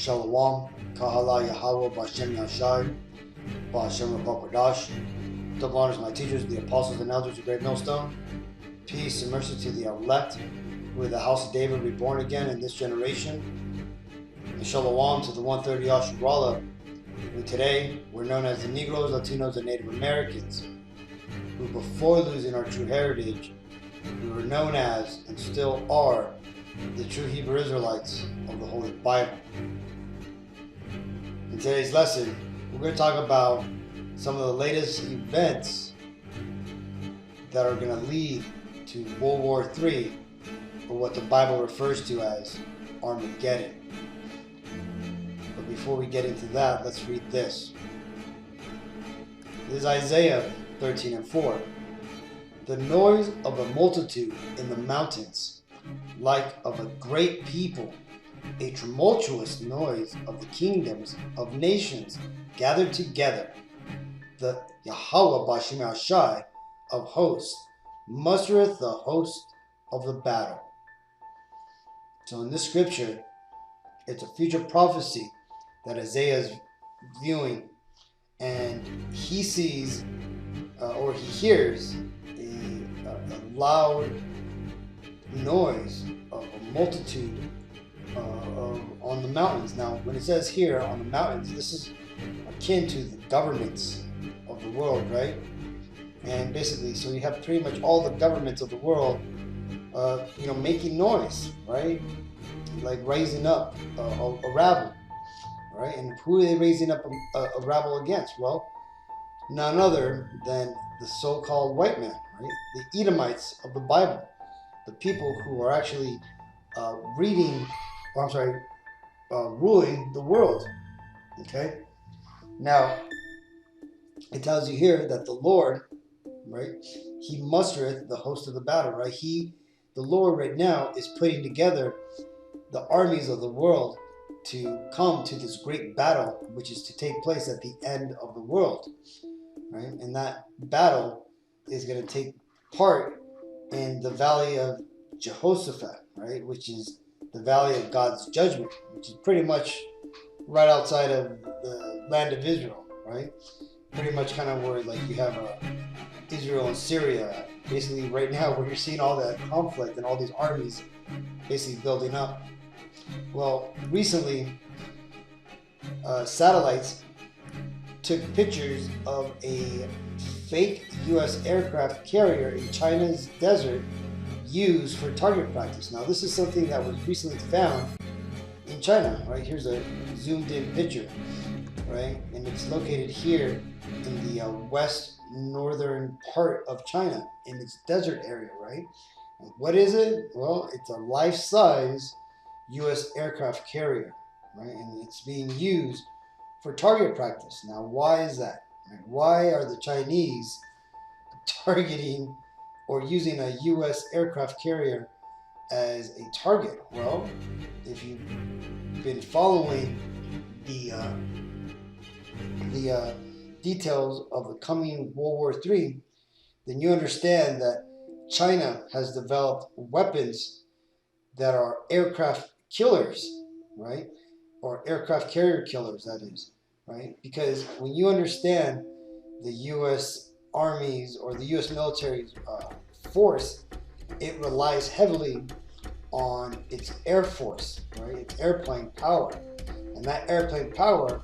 Shalom, Kahala Yahweh, Bashem Yashai, Bashem Rabakwadash. Double honors my teachers, the apostles and elders of Great Millstone. Peace and mercy to the elect, who are the house of David reborn again in this generation. And Shalom to the 130 Yasharallah, who today were known as the Negroes, Latinos, and Native Americans, who before losing our true heritage, we were known as, and still are, the true Hebrew Israelites of the Holy Bible. In today's lesson, we're going to talk about some of the latest events that are going to lead to World War III, or what the Bible refers to as Armageddon. But before we get into that, let's read this. This is Isaiah 13:4. The noise of a multitude in the mountains, like of a great people, a tumultuous noise of the kingdoms of nations gathered together. The Yahweh Bashem Yashai of hosts mustereth the host of the battle. So in this scripture, it's a future prophecy that Isaiah is viewing, and he sees or he hears a loud noise of a multitude on the mountains. Now, when it says here on the mountains, this is akin to the governments of the world, right? And basically, so you have pretty much all the governments of the world, making noise, right? Like raising up a rabble, right? And who are they raising up a rabble against? Well, none other than the so-called white man, right? The Edomites of the Bible, the people who are actually ruling the world. Okay. Now, it tells you here that the Lord, right? He mustereth the host of the battle, right? The Lord right now is putting together the armies of the world to come to this great battle, which is to take place at the end of the world, right? And that battle is going to take part in the valley of Jehoshaphat, right? Which is the valley of God's judgment, which is pretty much right outside of the land of Israel, right? Pretty much kind of where like you have Israel and Syria, basically right now where you're seeing all that conflict and all these armies basically building up. Well, recently, satellites took pictures of a fake U.S. aircraft carrier in China's desert used for target practice. Now, this is something that was recently found in China, right? Here's a zoomed in picture, right? And it's located here in the west northern part of China in its desert area, right? And what is it? Well, it's a life-size U.S. aircraft carrier, right? And it's being used for target practice. Now, why is that? Why are the Chinese targeting or using a U.S. aircraft carrier as a target? Well, if you've been following the details of the coming World War III, then you understand that China has developed weapons that are aircraft killers, right? Or aircraft carrier killers, that is, right? Because when you understand the U.S. Army's or the U.S. military's force, it relies heavily on its air force, right? Its airplane power. And that airplane power,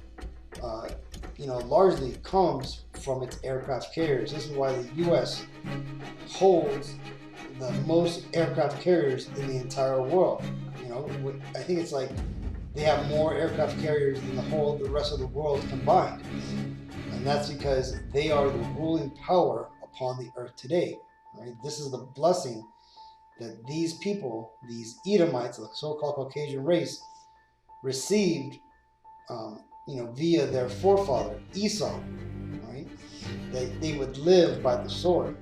largely comes from its aircraft carriers. This is why the U.S. holds the most aircraft carriers in the entire world. I think it's like they have more aircraft carriers than the rest of the world combined. And that's because they are the ruling power upon the earth today, right? This is the blessing that these people, these Edomites, the so-called Caucasian race, received, via their forefather, Esau, right? That they would live by the sword.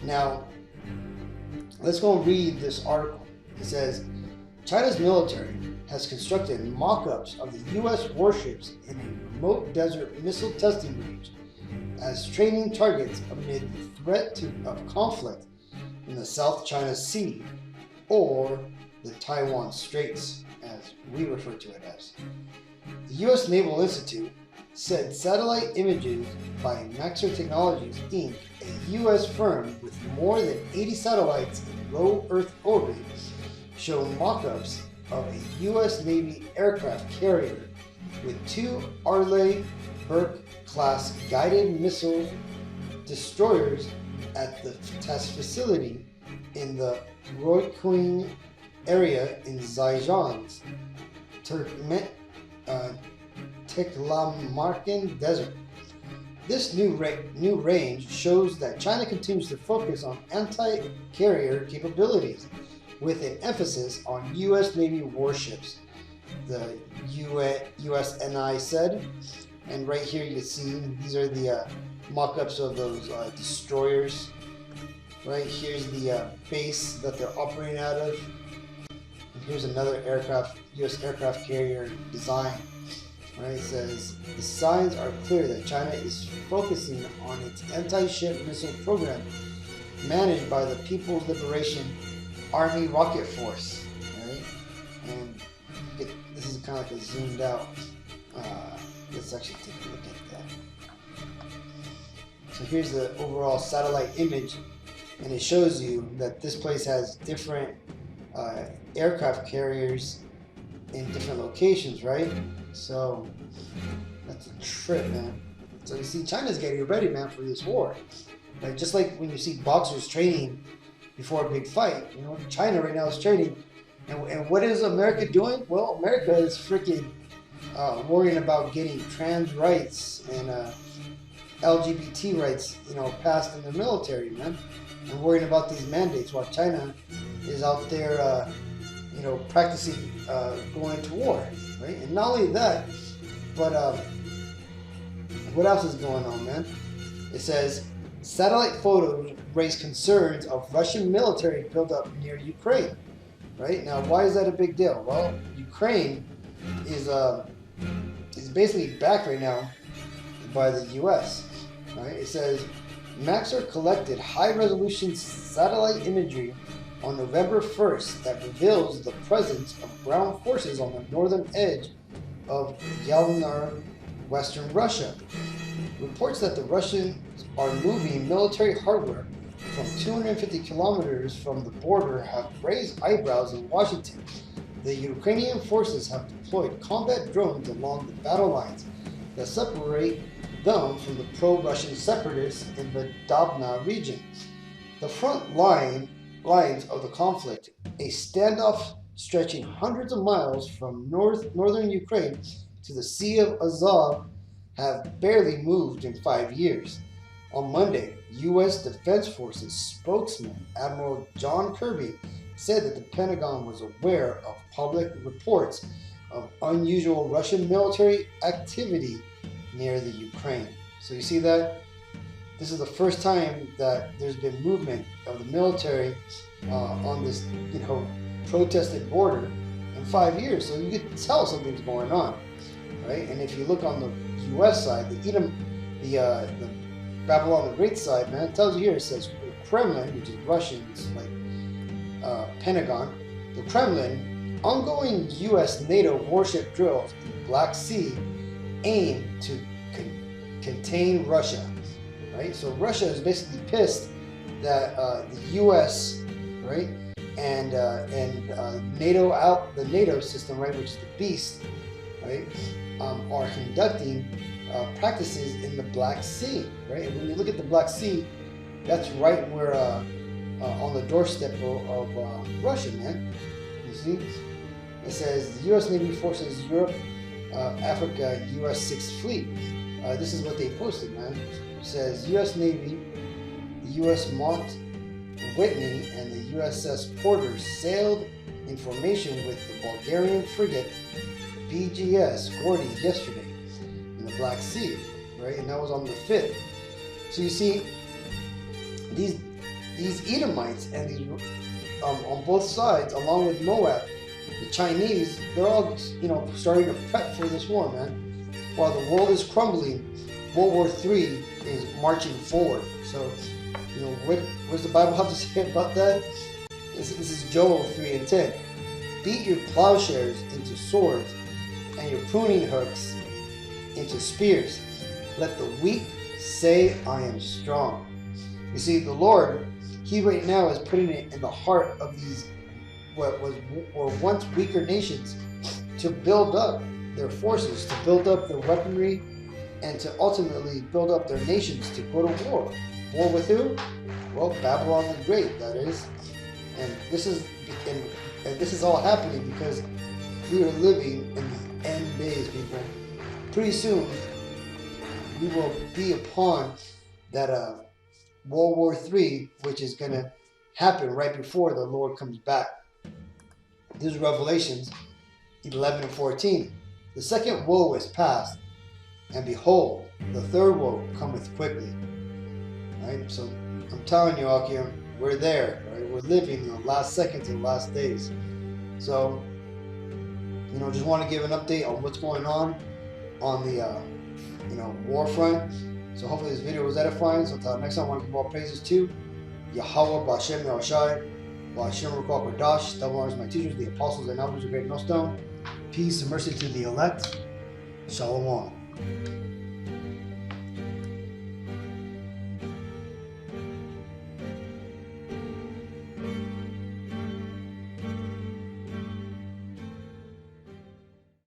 Now, let's go and read this article. It says, China's military has constructed mock-ups of the U.S. warships in a remote desert missile testing range as training targets amid the threat of conflict in the South China Sea or the Taiwan Straits, as as we refer to it as. The U.S. Naval Institute said satellite images by Maxar Technologies, Inc., a U.S. firm with more than 80 satellites in low Earth orbit, show mock-ups of a U.S. Navy aircraft carrier with two Arleigh Burke-class guided missile destroyers at the test facility in the WWIII area in Zayjan's Taklamakan Desert. This new range shows that China continues to focus on anti-carrier capabilities with an emphasis on U.S. Navy warships, the USNI said. And right here you can see these are the mock-ups of those destroyers. Right here's the base that they're operating out of. And here's another U.S. aircraft carrier design. Right, it says the signs are clear that China is focusing on its anti-ship missile program managed by the People's Liberation Army Rocket Force. Right, and this is kind of like a zoomed out. Let's actually take a look at that. So here's the overall satellite image, and it shows you that this place has different aircraft carriers in different locations, right? So that's a trip, man. So you see, China's getting ready, man, for this war. Like just like when you see boxers training before a big fight, you know, China right now is training. And what is America doing? Well, America is freaking worrying about getting trans rights and LGBT rights, you know, passed in the military, man. And worrying about these mandates while China is out there, you know, practicing going to war, right? And not only that, but what else is going on, man? It says satellite photos raise concerns of Russian military buildup near Ukraine, right? Now, why is that a big deal? Well, Ukraine is basically backed right now by the U.S., right? It says Maxar collected high-resolution satellite imagery on November 1st that reveals the presence of ground forces on the northern edge of Yelnar, western Russia. Reports that the Russians are moving military hardware from 250 kilometers from the border have raised eyebrows in Washington. The Ukrainian forces have deployed combat drones along the battle lines that separate them from the pro-Russian separatists in the Dobna region. The front lines of the conflict, a standoff stretching hundreds of miles from northern Ukraine to the Sea of Azov, have barely moved in 5 years. On Monday, U.S. Defense Forces spokesman Admiral John Kirby said that the Pentagon was aware of public reports of unusual Russian military activity near the Ukraine. So you see that? This is the first time that there's been movement of the military on this, you know, protested border in 5 years. So you can tell something's going on, right? And if you look on the U.S. side, the Babylon the Great side, man, it tells you here, it says the Kremlin, which is Russian, it's like Pentagon, the Kremlin, ongoing U.S. NATO warship drills in the Black Sea aim to contain Russia, right? So Russia is basically pissed that the U.S., right, and NATO the NATO system, right, which is the beast, right, are conducting practices in the Black Sea, right? And when you look at the Black Sea, that's right where on the doorstep of Russia, man. You see, it says the U.S. Navy forces Europe, Africa, U.S. 6th Fleet. This is what they posted, man. It says U.S. Navy, the U.S. Mont Whitney, and the USS Porter sailed in formation with the Bulgarian frigate BGS Gordy yesterday in the Black Sea, right? And that was on the 5th. So you see, these Edomites and these on both sides, along with Moab, the Chinese, they're all, you know, starting to prep for this war, man. While the world is crumbling, World War III is marching forward. So, you know, what does the Bible have to say about that? This is Joel 3:10. beat your plowshares into swords and your pruning hooks into spears. Let the weak say, I am strong. You see, the Lord, He right now is putting it in the heart of these what were once weaker nations to build up their forces, to build up their weaponry, and to ultimately build up their nations to go to war. War with who? Well, Babylon the Great, that is. And this is all happening because we are living in the end days, people. Pretty soon, we will be upon that World War III, which is going to happen right before the Lord comes back. This is Revelations 11 and 14. The second woe is past, and behold, the third woe cometh quickly. Right? So I'm telling you, Akim, we're there. Right? We're living in the last seconds and last days. So, just want to give an update on what's going on the war front. So hopefully this video was edifying. So until next time, I want to give all praises to Yahweh, Ba'Shem Yahushai, Ba'Shem Ruach Kodash, double honors my teachers, the apostles and elders of Great Millstone. Peace and mercy to the elect. Shalom.